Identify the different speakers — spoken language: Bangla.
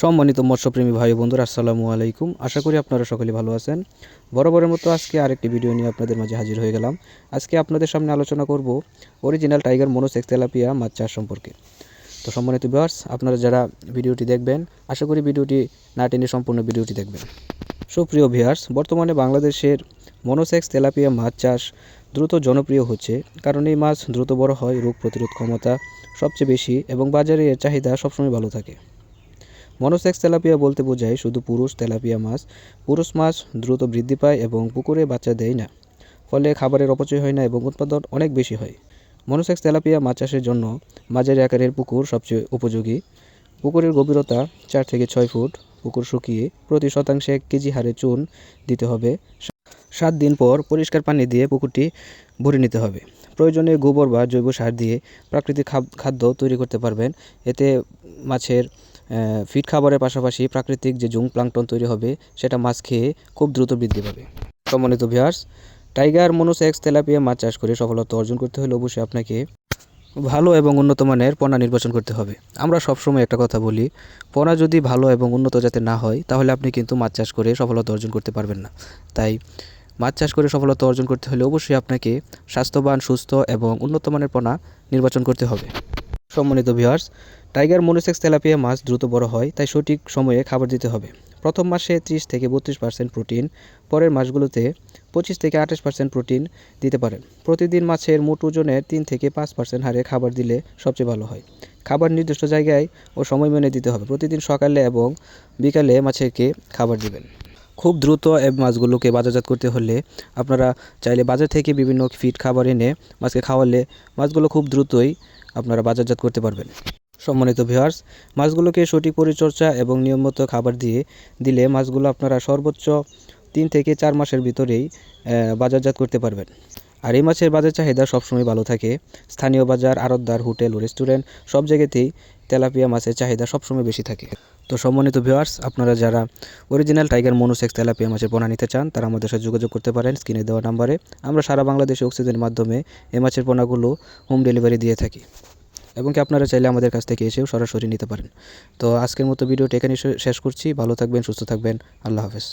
Speaker 1: সম্মানিত মৎস্যপ্রেমী ভাই বন্ধুরা, আসসালামু আলাইকুম। আশা করি আপনারা সকলে ভালো আছেন। বরাবরের মতো আজকে আরেকটি ভিডিও নিয়ে আপনাদের মাঝে হাজির হয়ে গেলাম। আজকে আপনাদের সামনে আলোচনা করব অরিজিনাল টাইগার মনোসেক্স তেলাপিয়া মাছ চাষ সম্পর্কে। তো সম্মানিত ভিউয়ার্স, আপনারা যারা ভিডিওটি দেখবেন, আশা করি ভিডিওটি না টেনে সম্পূর্ণ ভিডিওটি দেখবেন। সুপ্রিয় ভিউয়ার্স, বর্তমানে বাংলাদেশের মনোসেক্স তেলাপিয়া মাছ চাষ দ্রুত জনপ্রিয় হচ্ছে, কারণ এই মাছ দ্রুত বড় হয়, রোগ প্রতিরোধ ক্ষমতা সবচেয়ে বেশি এবং বাজারে এর চাহিদা সবসময় ভালো থাকে। মনোসেক্স তেলাপিয়া বলতে বোঝায় শুধু পুরুষ তেলাপিয়া মাছ। পুরুষ মাছ দ্রুত বৃদ্ধি পায় এবং পুকুরে বাচ্চা দেয় না, ফলে খাবারের অপচয় হয় না এবং উৎপাদন অনেক বেশি হয়। মনোসেক্স তেলাপিয়া মাছ চাষের জন্য মাঝারি আকারের পুকুর সবচেয়ে উপযোগী। পুকুরের গভীরতা 4 থেকে 6 ফুট। পুকুর শুকিয়ে প্রতি শতাংশে 1 কেজি হারে চুন দিতে হবে। 7 দিন পর পরিষ্কার পানি দিয়ে পুকুরটি ভরে নিতে হবে। প্রয়োজনে গোবর বা জৈব সার দিয়ে প্রাকৃতিক খাদ্য তৈরি করতে পারবেন। এতে মাছের ফিড খাবারের পাশাপাশি প্রাকৃতিক যে প্লাঙ্কটন তৈরি হবে, সেটা মাছ খেয়ে খুব দ্রুত বৃদ্ধি পাবে। সম্মানিত ভিউয়ার্স, টাইগার মনোসেক্স তেলাপিয়া মাছ চাষ করে সফলতা অর্জন করতে হলে অবশ্যই আপনাকে ভালো এবং উন্নত মানের পোনা নির্বাচন করতে হবে। আমরা সবসময় একটা কথা বলি, পোনা যদি ভালো এবং উন্নত জাতের না হয়, তাহলে আপনি কিন্তু মাছ চাষ করে সফলতা অর্জন করতে পারবেন না। তাই মাছ চাষ করে সফলতা অর্জন করতে হলে অবশ্যই আপনাকে স্বাস্থ্যবান, সুস্থ এবং উন্নত মানের পোনা নির্বাচন করতে হবে। সম্মানিত ভিউয়ার্স, টাইগার মনোসেক্স তেলাপিয়া মাছ দ্রুত বড় হয়, তাই সঠিক সময়ে খাবার দিতে হবে। প্রথম মাসে 30 থেকে 32% প্রোটিন, পরের মাসগুলোতে 25 থেকে 28% প্রোটিন দিতে পারেন। প্রতিদিন মাছের মোট ওজনের 3 থেকে 5% হারে খাবার দিলে সবচেয়ে ভালো হয়। খাবার নির্দিষ্ট জায়গায় ও সময় মেনে দিতে হবে। প্রতিদিন সকালে এবং বিকালে মাছেরকে খাবার দিবেন। খুব দ্রুত এই মাছগুলোকে বাজারজাত করতে হলে আপনারা চাইলে বাজার থেকে বিভিন্ন ফিড খাবার এনে মাছকে খাওয়ালে মাছগুলো খুব দ্রুতই আপনারা বাজারজাত করতে পারবেন। সম্মানিত ভিউয়ার্স, মাছগুলোকে সঠিক পরিচর্যা এবং নিয়মিত খাবার দিলে মাছগুলো আপনারা সর্বোচ্চ 3 থেকে 4 মাসের ভিতরেই বাজারজাত করতে পারবেন। আর এই মাছের বাজার চাহিদা সবসময় ভালো থাকে। স্থানীয় বাজার, আড়তদার, হোটেল ও রেস্টুরেন্ট সব জায়গাতেই তেলাপিয়া মাছের চাহিদা সবসময় বেশি থাকে। তো সম্মানিত ভিউয়ার্স, আপনারা যারা অরিজিনাল টাইগার মনোসেক্স তেলাপিয়া মাছের পোনা নিতে চান, তারা আমাদের সাথে যোগাযোগ করতে পারেন স্ক্রিনে দেওয়া নাম্বারে। আমরা সারা বাংলাদেশে অক্সিজেনের মাধ্যমে এই মাছের পোনাগুলো হোম ডেলিভারি দিয়ে থাকি এবং কি আপনারা চাইলে আমাদের কাছ থেকে এসেও সরাসরি নিতে পারেন। তো আজকের মতো ভিডিওটা এখানে শেষ করছি। ভালো থাকবেন, সুস্থ থাকবেন। আল্লাহ হাফেজ।